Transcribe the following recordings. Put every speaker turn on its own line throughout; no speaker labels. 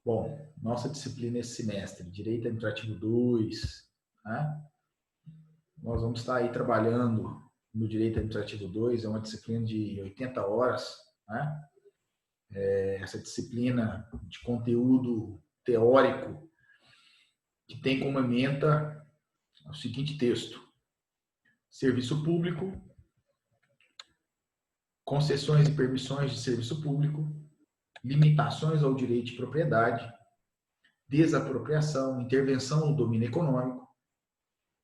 Bom, nossa disciplina esse semestre, Direito Administrativo 2, né? Nós vamos estar aí trabalhando no Direito Administrativo 2, é uma disciplina de 80 horas, né? Essa disciplina de conteúdo teórico que tem como ementa o seguinte texto: serviço público, concessões e permissões de serviço público, limitações ao direito de propriedade, desapropriação, intervenção no domínio econômico,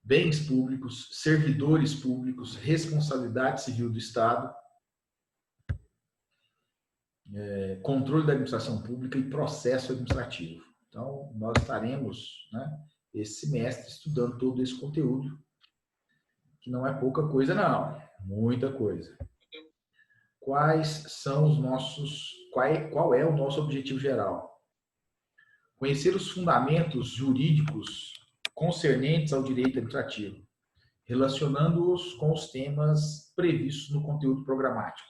bens públicos, servidores públicos, responsabilidade civil do Estado, controle da administração pública e processo administrativo. Então, nós estaremos, né, esse semestre estudando todo esse conteúdo, que não é pouca coisa não, muita coisa. Quais são os nossos, qual é o nosso objetivo geral? Conhecer os fundamentos jurídicos concernentes ao direito administrativo, relacionando-os com os temas previstos no conteúdo programático,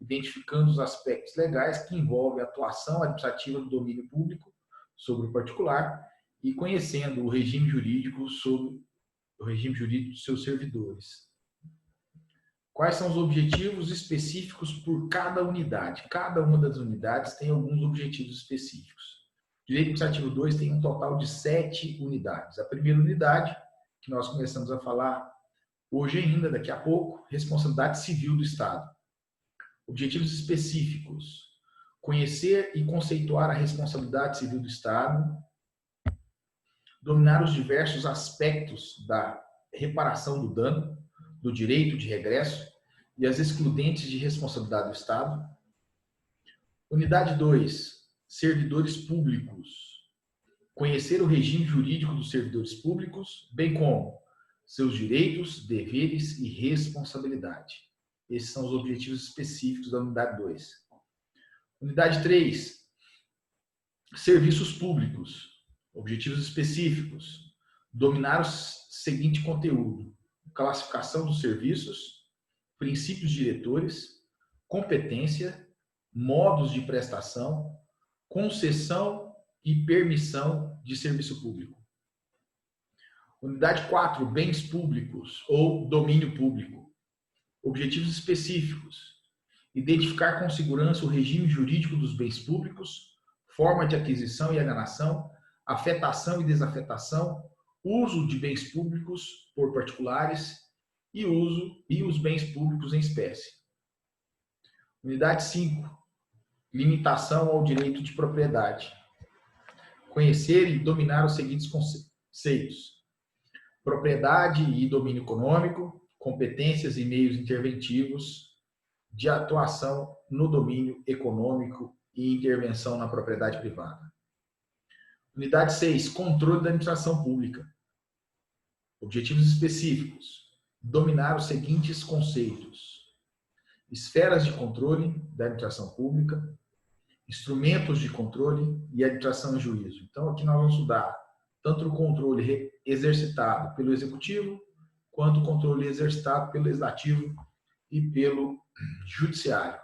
identificando os aspectos legais que envolvem a atuação administrativa do domínio público sobre o particular e conhecendo o regime jurídico dos seus servidores. Quais são os objetivos específicos por cada unidade? Cada uma das unidades tem alguns objetivos específicos. Direito Administrativo 2 tem um total de 7 unidades. A primeira unidade, que nós começamos a falar hoje ainda, daqui a pouco, responsabilidade civil do Estado. Objetivos específicos: conhecer e conceituar a responsabilidade civil do Estado, dominar os diversos aspectos da reparação do dano, do direito de regresso e as excludentes de responsabilidade do Estado. Unidade 2, servidores públicos. Conhecer o regime jurídico dos servidores públicos, bem como seus direitos, deveres e responsabilidade. Esses são os objetivos específicos da unidade 2. Unidade 3, serviços públicos. Objetivos específicos: dominar o seguinte conteúdo: classificação dos serviços, princípios diretores, competência, modos de prestação, concessão e permissão de serviço público. Unidade 4, bens públicos ou domínio público. Objetivos específicos: identificar com segurança o regime jurídico dos bens públicos, forma de aquisição e alienação, afetação e desafetação, uso de bens públicos por particulares e os bens públicos em espécie. Unidade 5, limitação ao direito de propriedade. Conhecer e dominar os seguintes conceitos: propriedade e domínio econômico, competências e meios interventivos de atuação no domínio econômico e intervenção na propriedade privada. Unidade 6, controle da administração pública. Objetivos específicos: dominar os seguintes conceitos: esferas de controle da administração pública, instrumentos de controle e administração em juízo. Então, aqui nós vamos estudar tanto o controle exercitado pelo Executivo, quanto o controle exercitado pelo Legislativo e pelo Judiciário.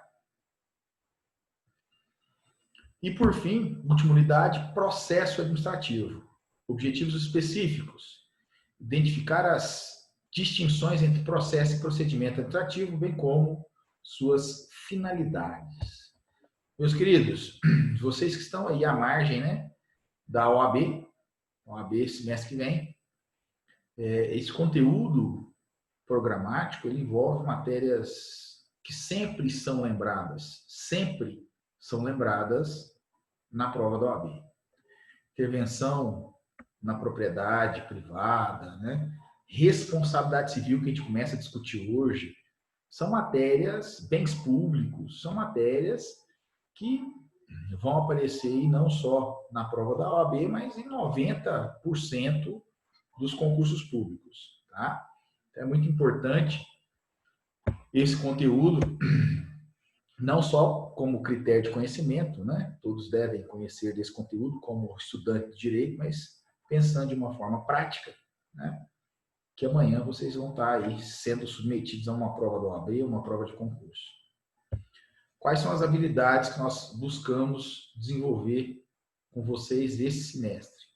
E, por fim, última unidade, processo administrativo. Objetivos específicos: identificar as distinções entre processo e procedimento administrativo, bem como suas finalidades. Meus queridos, vocês que estão aí à margem, né, da OAB semestre que vem, esse conteúdo programático ele envolve matérias que sempre são lembradas na prova da OAB. Intervenção na propriedade privada, né? Responsabilidade civil, que a gente começa a discutir hoje, são matérias, bens públicos, são matérias que vão aparecer não só na prova da OAB, mas em 90% dos concursos públicos. Tá? Então, é muito importante esse conteúdo, não só como critério de conhecimento, né? Todos devem conhecer desse conteúdo como estudante de direito, mas pensando de uma forma prática, né? Que amanhã vocês vão estar aí sendo submetidos a uma prova da OAB, uma prova de concurso. Quais são as habilidades que nós buscamos desenvolver com vocês esse semestre.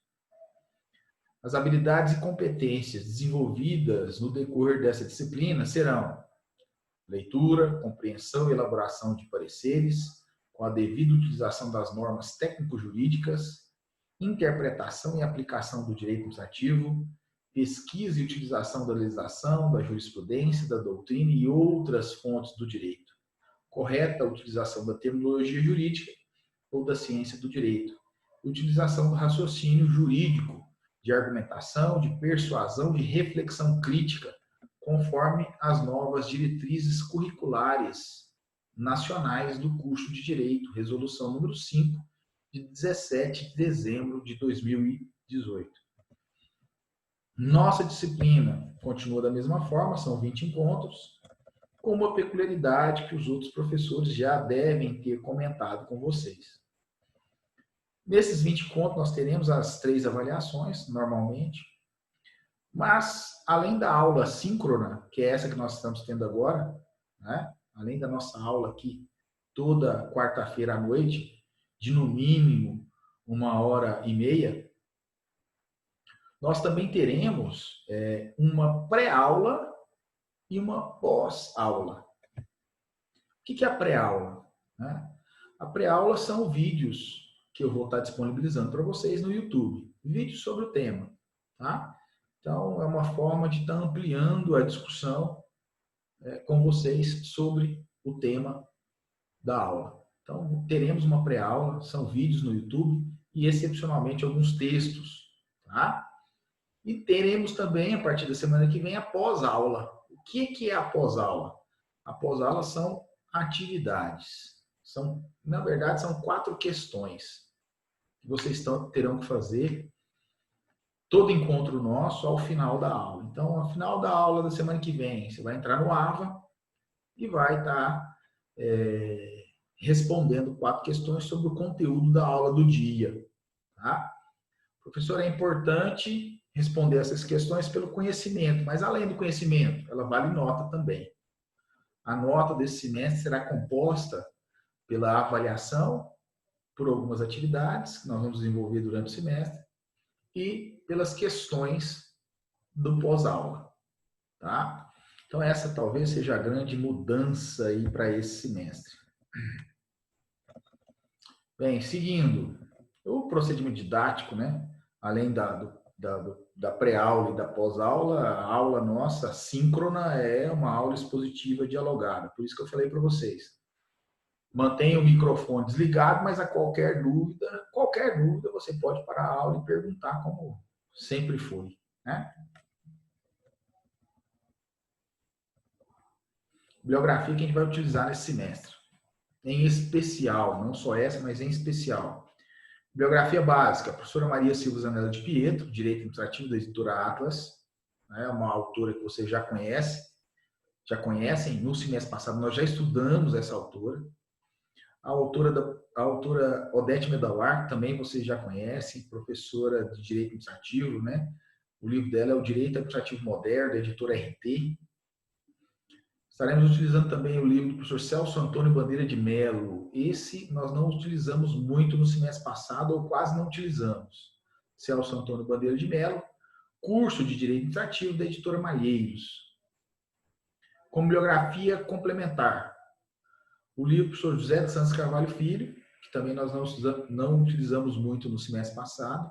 As habilidades e competências desenvolvidas no decorrer dessa disciplina serão leitura, compreensão e elaboração de pareceres, com a devida utilização das normas técnico-jurídicas, interpretação e aplicação do direito administrativo, pesquisa e utilização da legislação, da jurisprudência, da doutrina e outras fontes do direito, correta utilização da terminologia jurídica ou da ciência do direito, utilização do raciocínio jurídico, de argumentação, de persuasão, de reflexão crítica, conforme as novas diretrizes curriculares nacionais do curso de Direito, resolução número 5, de 17 de dezembro de 2018. Nossa disciplina continua da mesma forma, são 20 encontros, com uma peculiaridade que os outros professores já devem ter comentado com vocês. Nesses 20 encontros, nós teremos as 3 avaliações, normalmente, mas, além da aula síncrona, que é essa que nós estamos tendo agora, né? Além da nossa aula aqui, toda quarta-feira à noite, de no mínimo 1h30, nós também teremos uma pré-aula e uma pós-aula. O que é a pré-aula? A pré-aula são vídeos que eu vou estar disponibilizando para vocês no YouTube. Vídeos sobre o tema. Tá? Então, é uma forma de estar ampliando a discussão com vocês sobre o tema da aula. Então, teremos uma pré-aula, são vídeos no YouTube e, excepcionalmente, alguns textos. Tá? E teremos também, a partir da semana que vem, a pós-aula. O que é a pós-aula? A pós-aula são atividades. Na verdade, são 4 questões que vocês terão que fazer todo encontro nosso ao final da aula. Então, ao final da aula da semana que vem, você vai entrar no AVA e vai estar respondendo 4 questões sobre o conteúdo da aula do dia. Tá? Professor, é importante responder essas questões pelo conhecimento, mas além do conhecimento, ela vale nota também. A nota desse semestre será composta pela avaliação por algumas atividades que nós vamos desenvolver durante o semestre e pelas questões do pós-aula. Tá? Então, essa talvez seja a grande mudança aí para esse semestre. Bem, seguindo, o procedimento didático, né? Além da pré-aula e da pós-aula, a aula nossa síncrona é uma aula expositiva dialogada. Por isso que eu falei para vocês. Mantenha o microfone desligado, mas a qualquer dúvida você pode parar a aula e perguntar, como sempre foi. Né? Bibliografia que a gente vai utilizar nesse semestre. Em especial, não só essa, mas em especial. Bibliografia básica, a professora Maria Silva Zanella de Pietro, Direito Administrativo da editora Atlas, né, uma autora que vocês já conhecem, no semestre passado nós já estudamos essa autora. A autora Odete Medawar, também vocês já conhecem, professora de Direito Administrativo, né? O livro dela é o Direito Administrativo Moderno, da editora RT. Estaremos utilizando também o livro do professor Celso Antônio Bandeira de Mello. Esse nós não utilizamos muito no semestre passado, ou quase não utilizamos. Celso Antônio Bandeira de Mello, curso de Direito Administrativo da editora Malheiros. Como bibliografia complementar, o livro do professor José de Santos Carvalho Filho, que também nós não utilizamos muito no semestre passado.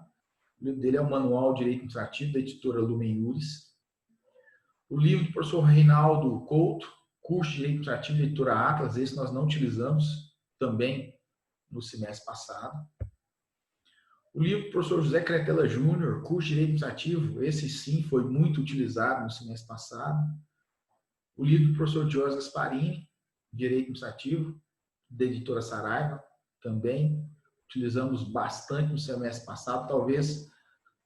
O livro dele é o Manual de Direito Administrativo da editora Lumen Juris. O livro do professor Reinaldo Couto, Curso de Direito Administrativo da editora Atlas, esse nós não utilizamos também no semestre passado. O livro do professor José Cretela Júnior, Curso de Direito Administrativo, esse sim foi muito utilizado no semestre passado. O livro do professor Jorge Gasparini, Direito Administrativo, da editora Saraiva, também utilizamos bastante no semestre passado. Talvez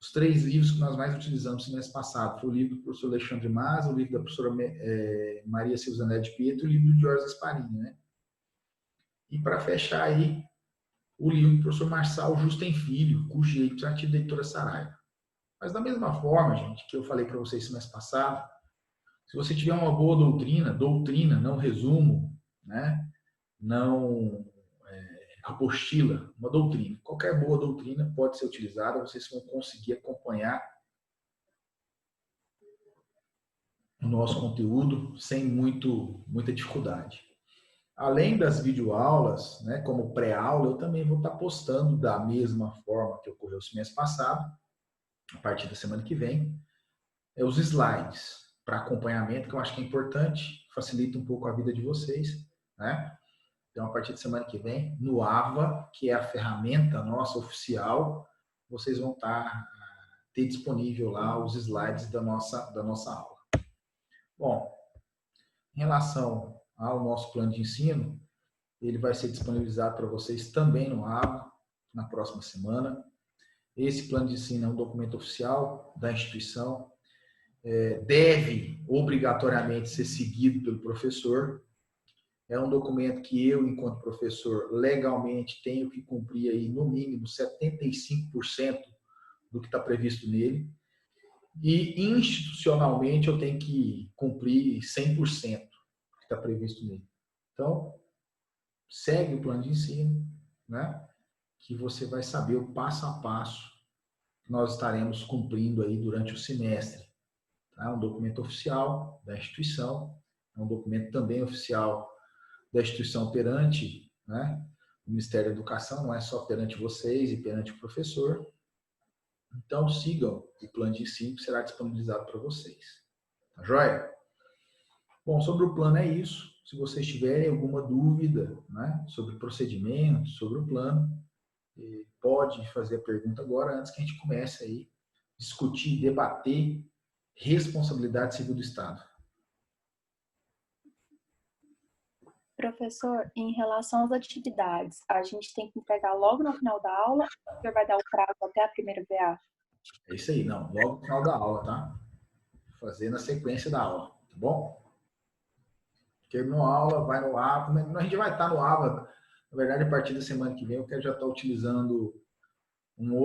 os 3 livros que nós mais utilizamos no semestre passado foi o livro do professor Alexandre Mas, o livro da professora Maria Silva Zanella de Pietro e o livro do Jorge Gasparini. Né? E para fechar aí, o livro do professor Marçal Justen Filho, Curso de Direito Administrativo da editora Saraiva. Mas da mesma forma, gente, que eu falei para vocês no semestre passado, se você tiver uma boa doutrina, não resumo, né? Não apostila, uma doutrina. Qualquer boa doutrina pode ser utilizada, vocês vão conseguir acompanhar o nosso conteúdo sem muita dificuldade. Além das videoaulas, né, como pré-aula, eu também vou estar postando da mesma forma que ocorreu o semestre passado, a partir da semana que vem, os slides para acompanhamento, que eu acho que é importante, facilita um pouco a vida de vocês, né? Então, a partir da semana que vem, no AVA, que é a ferramenta nossa oficial, vocês vão ter disponível lá os slides da nossa aula. Bom, em relação ao nosso plano de ensino, ele vai ser disponibilizado para vocês também no AVA, na próxima semana. Esse plano de ensino é um documento oficial da instituição, deve obrigatoriamente ser seguido pelo professor. É um documento que eu, enquanto professor, legalmente tenho que cumprir aí no mínimo 75% do que está previsto nele. E institucionalmente eu tenho que cumprir 100% do que está previsto nele. Então, segue o plano de ensino, né? Que você vai saber o passo a passo que nós estaremos cumprindo aí durante o semestre. Tá? Um documento oficial da instituição, é um documento também oficial da instituição perante, né, o Ministério da Educação, não é só perante vocês e perante o professor. Então, sigam o plano de ensino que será disponibilizado para vocês. Tá joia? Bom, sobre o plano é isso. Se vocês tiverem alguma dúvida, né, sobre o procedimento, sobre o plano, pode fazer a pergunta agora, antes que a gente comece aí a discutir, debater responsabilidade civil do Estado.
Professor, em relação às atividades, a gente tem que entregar logo no final da aula ou o senhor vai dar o prazo até a primeira VA?
É isso aí, não. Logo no final da aula, tá? Fazer na sequência da aula, tá bom? Terminou a aula, vai no AVA. A gente vai estar no AVA, na verdade, a partir da semana que vem, eu quero já estar utilizando uma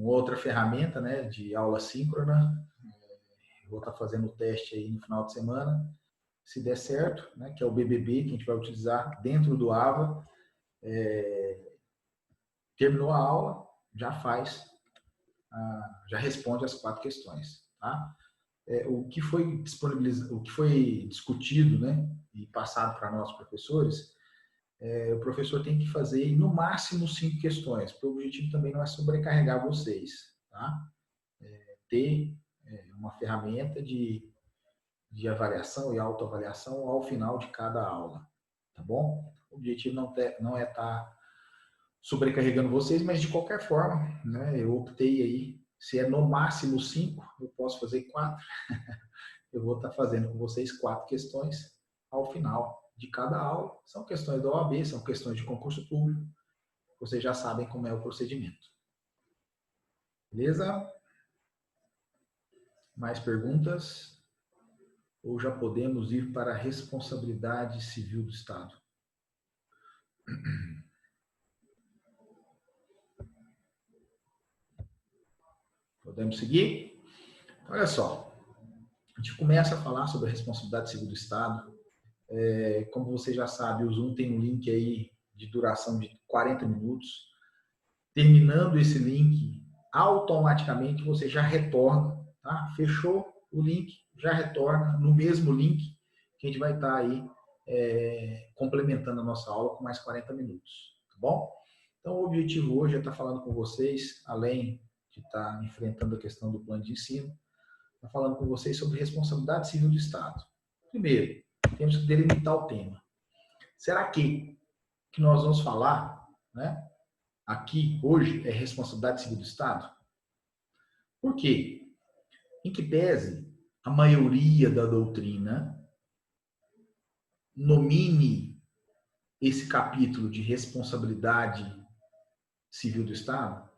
outra ferramenta, né, de aula síncrona. Vou estar fazendo o teste aí no final de semana. Se der certo, né, que é o BBB, que a gente vai utilizar dentro do AVA. Terminou a aula, já já responde as 4 questões. Tá? O que foi disponibilizado, o que foi discutido, né, e passado para nós professores, o professor tem que fazer no máximo 5 questões, porque o objetivo também não é sobrecarregar vocês. Tá? Ter uma ferramenta de avaliação e autoavaliação ao final de cada aula, tá bom? O objetivo não é estar sobrecarregando vocês, mas de qualquer forma, né, eu optei aí, se é no máximo 5, eu posso fazer 4. Eu vou estar fazendo com vocês 4 questões ao final de cada aula. São questões da OAB, são questões de concurso público. Vocês já sabem como é o procedimento. Beleza? Mais perguntas? Ou já podemos ir para a responsabilidade civil do Estado? Podemos seguir? Olha só, a gente começa a falar sobre a responsabilidade civil do Estado. Como você já sabe, o Zoom tem um link aí de duração de 40 minutos. Terminando esse link, automaticamente você já retorna, tá? Fechou o link, já retorna no mesmo link que a gente vai estar aí complementando a nossa aula com mais 40 minutos, tá bom? Então, o objetivo hoje é estar falando com vocês, além de estar enfrentando a questão do plano de ensino, estar falando com vocês sobre responsabilidade civil do Estado. Primeiro, temos que delimitar o tema. Será que nós vamos falar, né, aqui hoje é responsabilidade civil do Estado? Por quê? Em que pese a maioria da doutrina nomine esse capítulo de responsabilidade civil do Estado,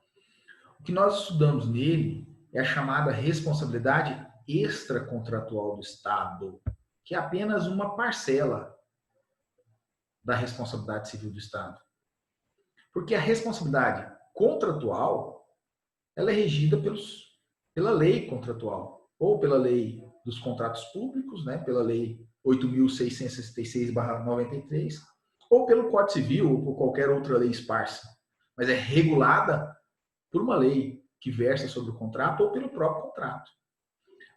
o que nós estudamos nele é a chamada responsabilidade extracontratual do Estado, que é apenas uma parcela da responsabilidade civil do Estado. Porque a responsabilidade contratual, ela é regida pela lei contratual, ou pela lei dos contratos públicos, né, pela lei 8.666/93, ou pelo Código Civil, ou por qualquer outra lei esparsa, mas é regulada por uma lei que versa sobre o contrato ou pelo próprio contrato.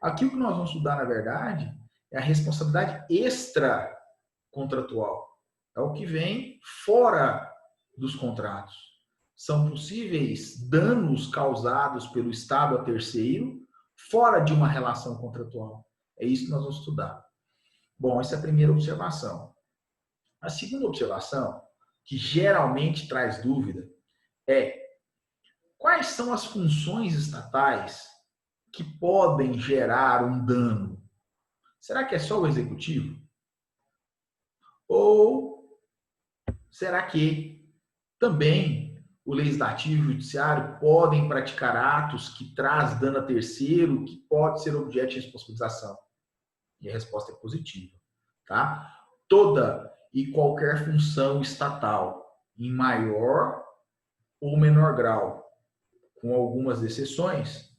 Aqui o que nós vamos estudar, na verdade, é a responsabilidade extracontratual. É o que vem fora dos contratos. São possíveis danos causados pelo Estado a terceiro fora de uma relação contratual. É isso que nós vamos estudar. Bom, essa é a primeira observação. A segunda observação, que geralmente traz dúvida, é quais são as funções estatais que podem gerar um dano? Será que é só o executivo? Ou será que também o legislativo e o judiciário podem praticar atos que traz dano a terceiro, que pode ser objeto de responsabilização? E a resposta é positiva, tá? Toda e qualquer função estatal, em maior ou menor grau, com algumas exceções,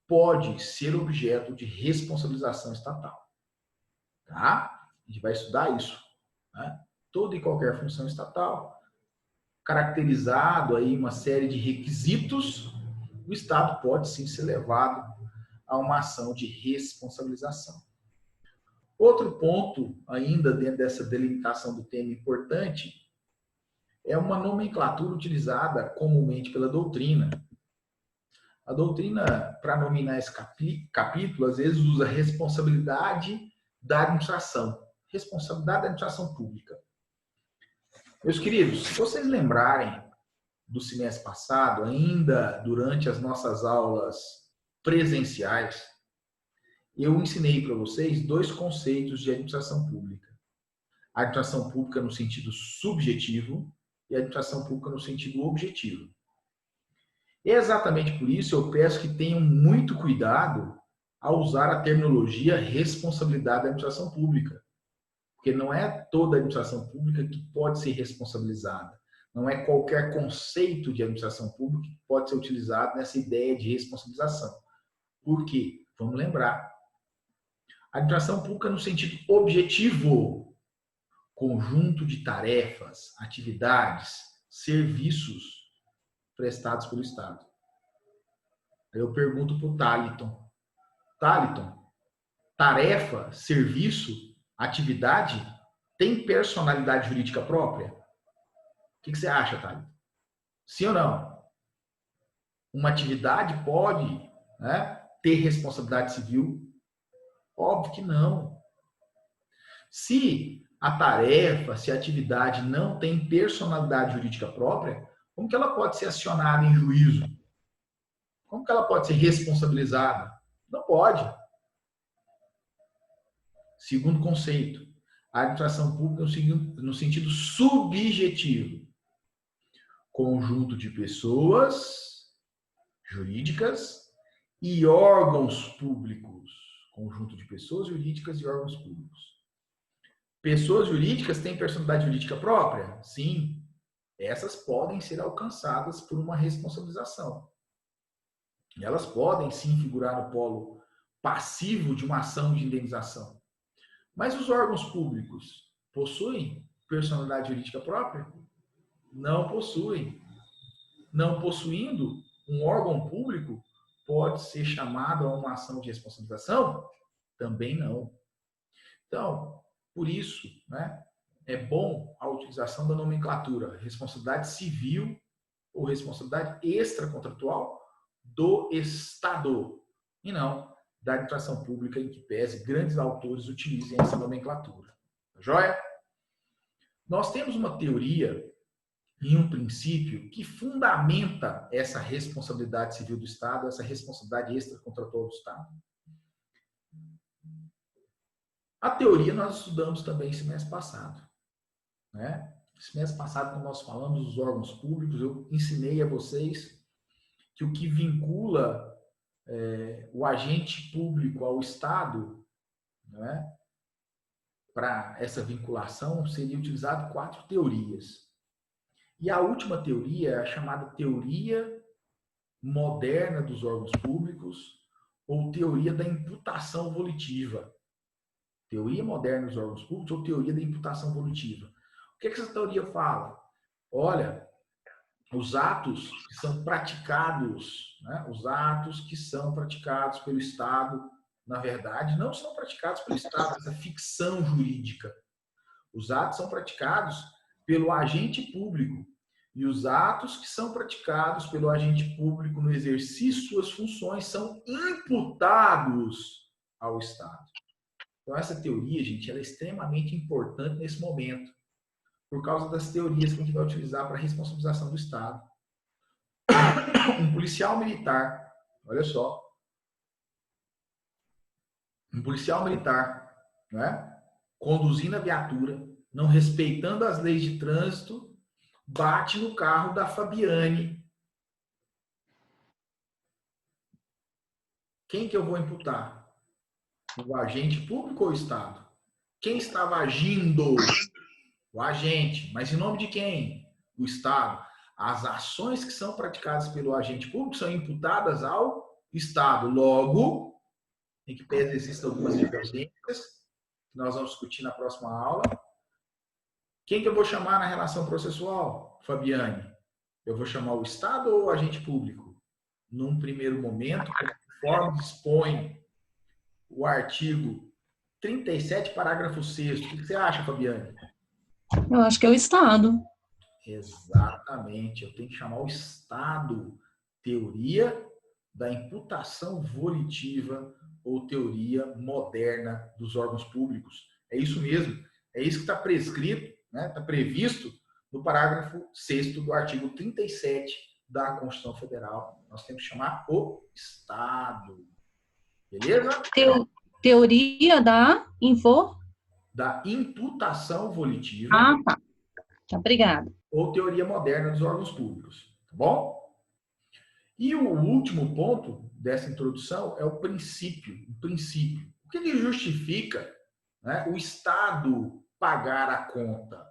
pode ser objeto de responsabilização estatal, tá? A gente vai estudar isso, né? Toda e qualquer função estatal, caracterizado aí uma série de requisitos, o Estado pode sim ser levado a uma ação de responsabilização. Outro ponto, ainda dentro dessa delimitação do tema importante, é uma nomenclatura utilizada comumente pela doutrina. A doutrina, para nominar esse capítulo, às vezes usa responsabilidade da administração, responsabilidade da administração pública. Meus queridos, se vocês lembrarem do semestre passado, ainda durante as nossas aulas presenciais, eu ensinei para vocês dois conceitos de administração pública. A administração pública no sentido subjetivo e a administração pública no sentido objetivo. E exatamente por isso eu peço que tenham muito cuidado ao usar a terminologia responsabilidade da administração pública. Porque não é toda a administração pública que pode ser responsabilizada. Não é qualquer conceito de administração pública que pode ser utilizado nessa ideia de responsabilização. Por quê? Vamos lembrar. A administração pública no sentido objetivo, conjunto de tarefas, atividades, serviços prestados pelo Estado. Aí eu pergunto para o Thaliton. Thaliton, tarefa, serviço, atividade tem personalidade jurídica própria? O que você acha, Thaliton? Sim ou não? Uma atividade pode, né, ter responsabilidade civil? Óbvio que não. Se a tarefa, se a atividade não tem personalidade jurídica própria, como que ela pode ser acionada em juízo? Como que ela pode ser responsabilizada? Não pode. Segundo conceito, a administração pública no sentido subjetivo. Conjunto de pessoas jurídicas e órgãos públicos. Conjunto de pessoas jurídicas e órgãos públicos. Pessoas jurídicas têm personalidade jurídica própria? Sim. Essas podem ser alcançadas por uma responsabilização. Elas podem sim figurar no polo passivo de uma ação de indenização. Mas os órgãos públicos possuem personalidade jurídica própria? Não possuem. Não possuindo, um órgão público pode ser chamado a uma ação de responsabilização? Também não. Então, por isso, né, é bom a utilização da nomenclatura responsabilidade civil ou responsabilidade extracontratual do Estado, e não da administração pública, em que pese grandes autores utilizem essa nomenclatura. Joia? Nós temos uma teoria e um princípio que fundamenta essa responsabilidade civil do Estado, essa responsabilidade extracontratual do Estado. A teoria nós estudamos também esse mês passado, né? Esse mês passado, quando nós falamos dos órgãos públicos, eu ensinei a vocês que o que vincula o agente público ao Estado, né, para essa vinculação, seria utilizado 4 teorias. E a última teoria é a chamada teoria moderna dos órgãos públicos, ou teoria da imputação volitiva. Teoria moderna dos órgãos públicos ou teoria da imputação volitiva. O que essa teoria fala? Olha, os atos que são praticados, né? Os atos que são praticados pelo Estado, na verdade, não são praticados pelo Estado, essa ficção jurídica. Os atos são praticados pelo agente público. E os atos que são praticados pelo agente público no exercício de suas funções são imputados ao Estado. Então, essa teoria, gente, ela é extremamente importante nesse momento, por causa das teorias que a gente vai utilizar para a responsabilização do Estado. Um policial militar, olha só, um policial militar, né, conduzindo a viatura, não respeitando as leis de trânsito, bate no carro da Fabiane. Quem que eu vou imputar? O agente público ou o Estado? Quem estava agindo? O agente. Mas em nome de quem? O Estado. As ações que são praticadas pelo agente público são imputadas ao Estado. Logo, em que pese existem algumas divergências, que nós vamos discutir na próxima aula. Quem que eu vou chamar na relação processual, Fabiane? Eu vou chamar o Estado ou o agente público? Num primeiro momento, conforme dispõe o artigo 37, parágrafo 6º. O que você acha, Fabiane?
Eu acho que é o Estado.
Exatamente. Eu tenho que chamar o Estado. Teoria da imputação volitiva ou teoria moderna dos órgãos públicos. É isso mesmo. É isso que está prescrito, né? Está previsto no parágrafo 6º do artigo 37 da Constituição Federal. Nós temos que chamar o Estado. Beleza?
Teoria da
Da imputação volitiva.
Ah, tá. Obrigada.
Ou teoria moderna dos órgãos públicos. Tá bom? E o último ponto dessa introdução é o princípio. O princípio. O que justifica, né, o Estado pagar a conta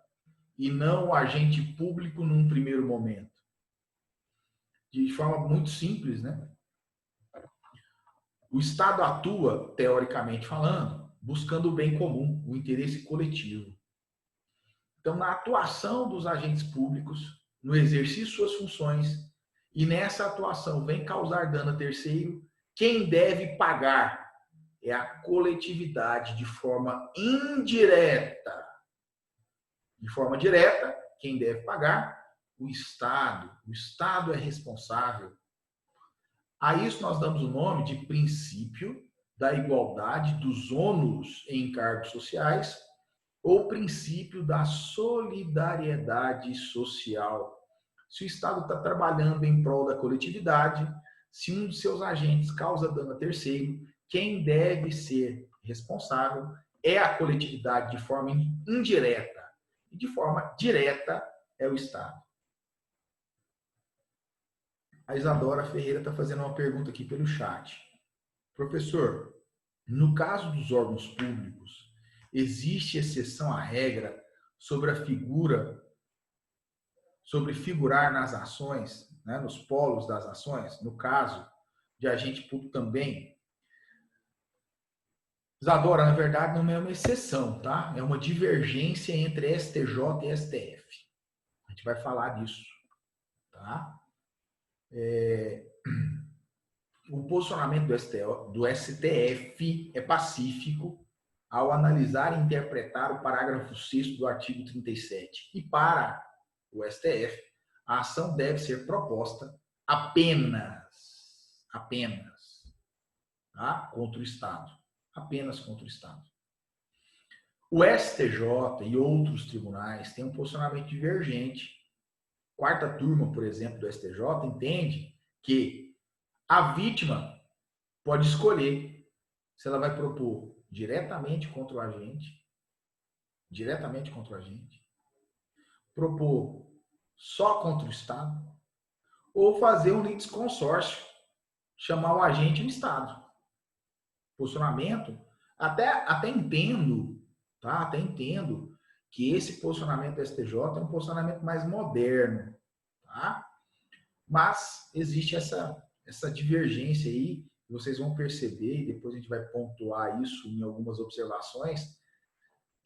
e não o agente público num primeiro momento? De forma muito simples, né? O Estado atua, teoricamente falando, buscando o bem comum, o interesse coletivo. Então, na atuação dos agentes públicos, no exercício de suas funções, e nessa atuação vem causar dano a terceiro, quem deve pagar é a coletividade de forma indireta. De forma direta, quem deve pagar? O Estado. O Estado é responsável. A isso nós damos o nome de princípio da igualdade dos ônus em encargos sociais ou princípio da solidariedade social. Se o Estado está trabalhando em prol da coletividade, se um de seus agentes causa dano a terceiro, quem deve ser responsável é a coletividade de forma indireta. E de forma direta é o Estado. A Isadora Ferreira está fazendo uma pergunta aqui pelo chat. Professor, no caso dos órgãos públicos, existe exceção à regra sobre a figura, sobre figurar nas ações, né, nos polos das ações, no caso de agente público também? Isadora, na verdade, não é uma exceção, tá? É uma divergência entre STJ e STF. A gente vai falar disso, tá? O posicionamento do STF é pacífico ao analisar e interpretar o parágrafo 6º do artigo 37. E para o STF, a ação deve ser proposta apenas, tá? Contra o Estado. Apenas contra o Estado. O STJ e outros tribunais têm um posicionamento divergente. Quarta turma, por exemplo, do STJ, entende que a vítima pode escolher se ela vai propor diretamente contra o agente, propor só contra o Estado, ou fazer um litisconsórcio, chamar o agente no Estado. Posicionamento, até entendo, tá? Até entendo que esse posicionamento do STJ é um posicionamento mais moderno, tá? Mas existe essa divergência aí, vocês vão perceber, e depois a gente vai pontuar isso em algumas observações,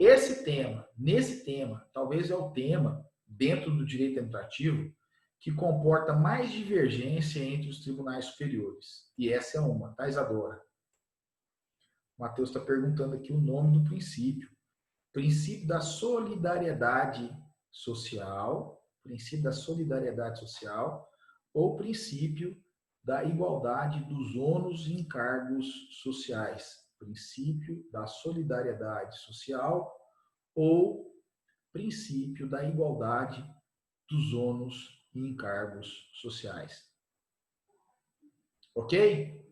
nesse tema, talvez é o tema dentro do direito administrativo que comporta mais divergência entre os tribunais superiores. E essa é uma, tá, Isadora? O Matheus está perguntando aqui o nome do princípio. Princípio da solidariedade social, ou princípio da igualdade dos ônus e encargos sociais. Princípio da solidariedade social ou princípio da igualdade dos ônus e encargos sociais. Ok?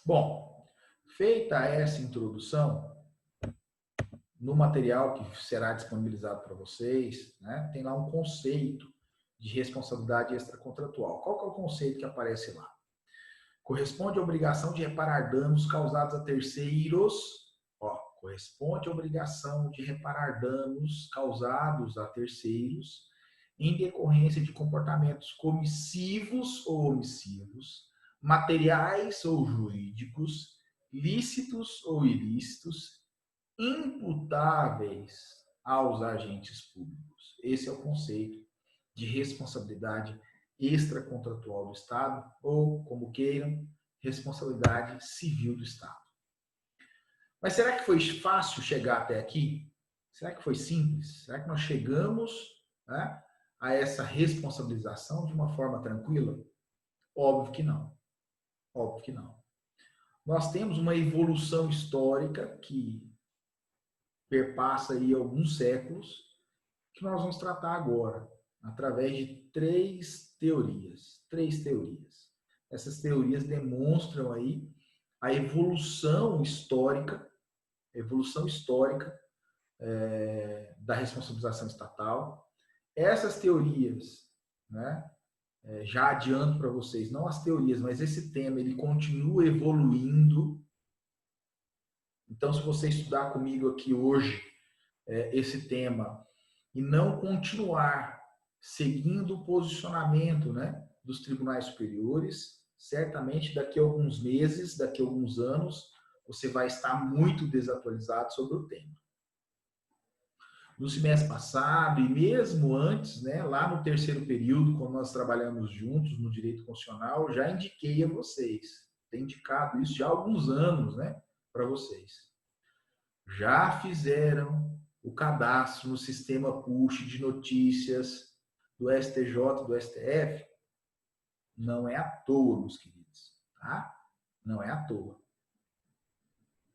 Bom, feita essa introdução, no material que será disponibilizado para vocês, né, tem lá um conceito de responsabilidade extracontratual. Qual que é o conceito que aparece lá? Corresponde à obrigação de reparar danos causados a terceiros. Corresponde à obrigação de reparar danos causados a terceiros em decorrência de comportamentos comissivos ou omissivos, materiais ou jurídicos, lícitos ou ilícitos, imputáveis aos agentes públicos. Esse é o conceito de responsabilidade extracontratual do Estado, ou, como queiram, responsabilidade civil do Estado. Mas será que foi fácil chegar até aqui? Será que foi simples? Será que nós chegamos, né, a essa responsabilização de uma forma tranquila? Óbvio que não. Óbvio que não. Nós temos uma evolução histórica que perpassa aí alguns séculos, que nós vamos tratar agora, através de três teorias. Essas teorias demonstram aí a evolução histórica da responsabilização estatal. Essas teorias, né, já adianto para vocês, não as teorias, mas esse tema, ele continua evoluindo. Então, se você estudar comigo aqui hoje esse tema e não continuar seguindo o posicionamento, né, dos tribunais superiores, certamente daqui a alguns meses, daqui a alguns anos, você vai estar muito desatualizado sobre o tema. No semestre passado e mesmo antes, né, lá no terceiro período, quando nós trabalhamos juntos no direito constitucional, eu já indiquei a vocês, tenho indicado isso já há alguns anos, né, para vocês. Já fizeram o cadastro no sistema push de notícias do STJ, do STF? Não é à toa, meus queridos, tá? Não é à toa.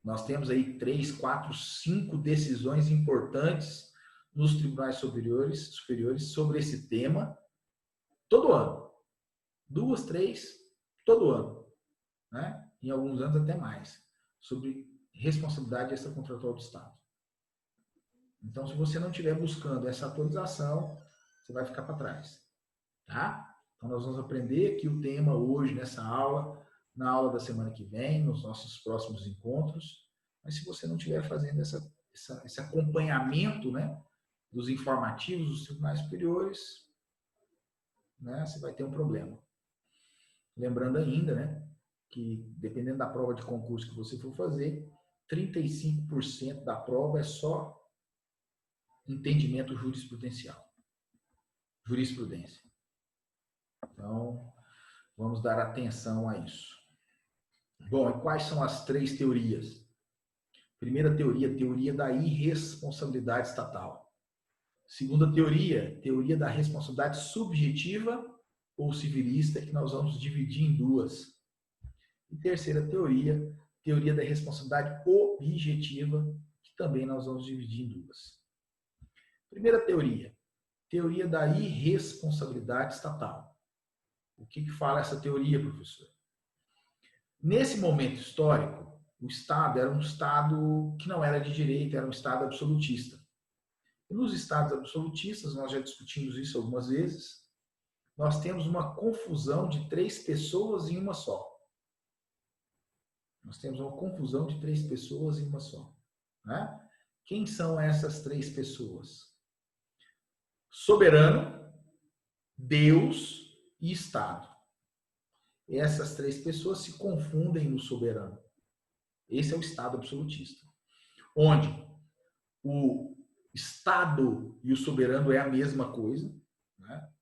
Nós temos aí 3, 4, 5 decisões importantes nos tribunais superiores sobre esse tema todo ano. 2, 3, todo ano, né? Em alguns anos até mais, sobre responsabilidade extracontratual do Estado. Então, se você não estiver buscando essa atualização, você vai ficar para trás, tá? Então, nós vamos aprender aqui o tema hoje nessa aula, na aula da semana que vem, nos nossos próximos encontros. Mas se você não estiver fazendo esse acompanhamento, né, dos informativos dos tribunais superiores, né, você vai ter um problema. Lembrando ainda, né, que dependendo da prova de concurso que você for fazer, 35% da prova é só entendimento jurisprudencial. Jurisprudência. Então, vamos dar atenção a isso. Bom, e quais são as três teorias? Primeira teoria, teoria da irresponsabilidade estatal. Segunda teoria, teoria da responsabilidade subjetiva ou civilista, que nós vamos dividir em duas. E terceira teoria, teoria da responsabilidade objetiva, que também nós vamos dividir em duas. Primeira teoria, teoria da irresponsabilidade estatal. O que fala essa teoria, professor? Nesse momento histórico, o Estado era um Estado que não era de direito, era um Estado absolutista. E nos Estados absolutistas, nós já discutimos isso algumas vezes, nós temos uma confusão de três pessoas em uma só. Nós temos uma confusão de três pessoas em uma só. Né? Quem são essas três pessoas? Soberano, Deus e Estado. Essas três pessoas se confundem no soberano. Esse é o Estado absolutista. Onde o Estado e o soberano é a mesma coisa, né?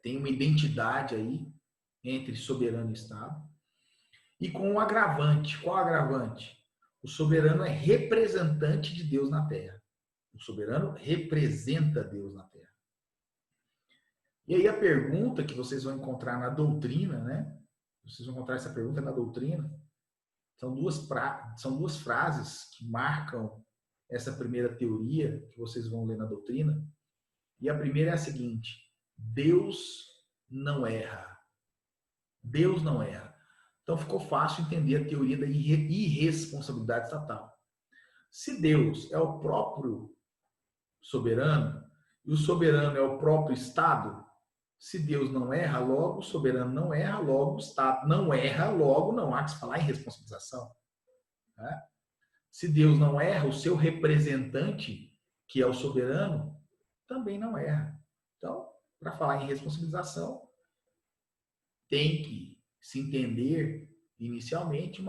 Tem uma identidade aí entre soberano e Estado. E com um agravante. Qual agravante? O soberano é representante de Deus na Terra. O soberano representa Deus na Terra. E aí a pergunta que vocês vão encontrar na doutrina, né? Vocês vão encontrar essa pergunta na doutrina. São duas frases que marcam essa primeira teoria que vocês vão ler na doutrina. E a primeira é a seguinte: Deus não erra. Deus não erra. Então ficou fácil entender a teoria da irresponsabilidade estatal. Se Deus é o próprio soberano, e o soberano é o próprio Estado, se Deus não erra, logo o soberano não erra, logo o Estado não erra, logo não há que se falar em responsabilização. Né? Se Deus não erra, o seu representante, que é o soberano, também não erra. Então, para falar em responsabilização, tem que se entender inicialmente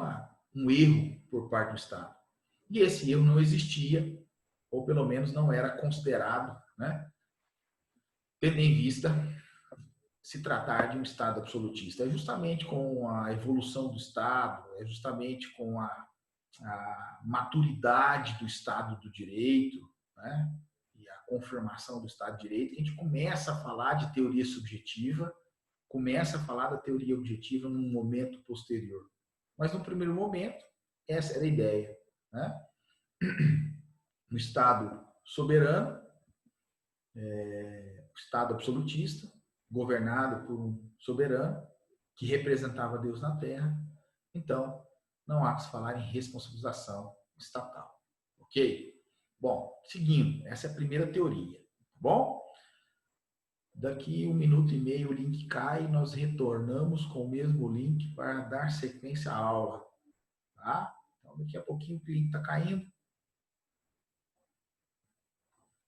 um erro por parte do Estado. E esse erro não existia, ou pelo menos não era considerado, né? Tendo em vista se tratar de um Estado absolutista. É justamente com a evolução do Estado, é justamente com a maturidade do Estado do Direito, né? E a confirmação do Estado de Direito, que a gente começa a falar de teoria subjetiva, começa a falar da teoria objetiva num momento posterior. Mas no primeiro momento, essa era a ideia, né? No Estado soberano, o Estado absolutista, governado por um soberano que representava Deus na Terra. Então, não há que se falar em responsabilização estatal. Ok? Bom, seguindo, essa é a primeira teoria. Tá bom? Daqui 1 minuto e meio o link cai e nós retornamos com o mesmo link para dar sequência à aula. Tá? Então, daqui a pouquinho o link está caindo.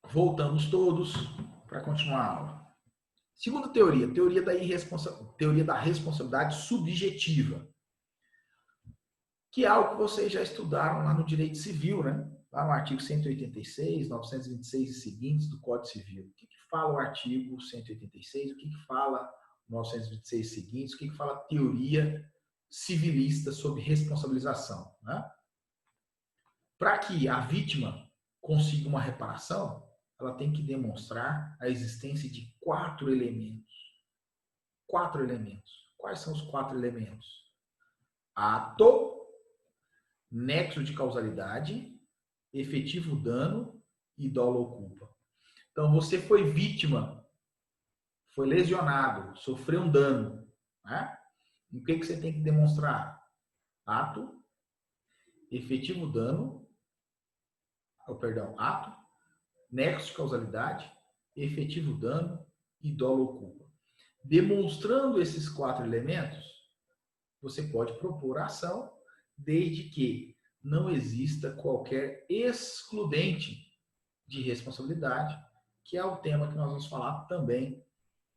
Voltamos todos para continuar a aula. Segunda teoria, teoria da responsabilidade subjetiva, que é algo que vocês já estudaram lá no direito civil, né? Lá no artigo 186, 926 e seguintes do Código Civil. O que fala o artigo 186? O que fala o 926 e seguintes? O que fala a teoria civilista sobre responsabilização, né? Para que a vítima consiga uma reparação, ela tem que demonstrar a existência de 4 elementos. 4 elementos. Quais são os 4 elementos? Ato, nexo de causalidade, efetivo dano e dolo ou culpa. Então, você foi vítima, foi lesionado, sofreu um dano, né? E o que você tem que demonstrar? Ato, efetivo dano, ato, nexo de causalidade, efetivo dano e dolo ou culpa. Demonstrando esses 4 elementos, você pode propor a ação, desde que não exista qualquer excludente de responsabilidade, que é o tema que nós vamos falar também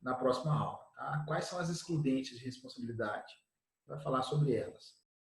na próxima aula. Tá? Quais são as excludentes de responsabilidade? Vai falar sobre elas.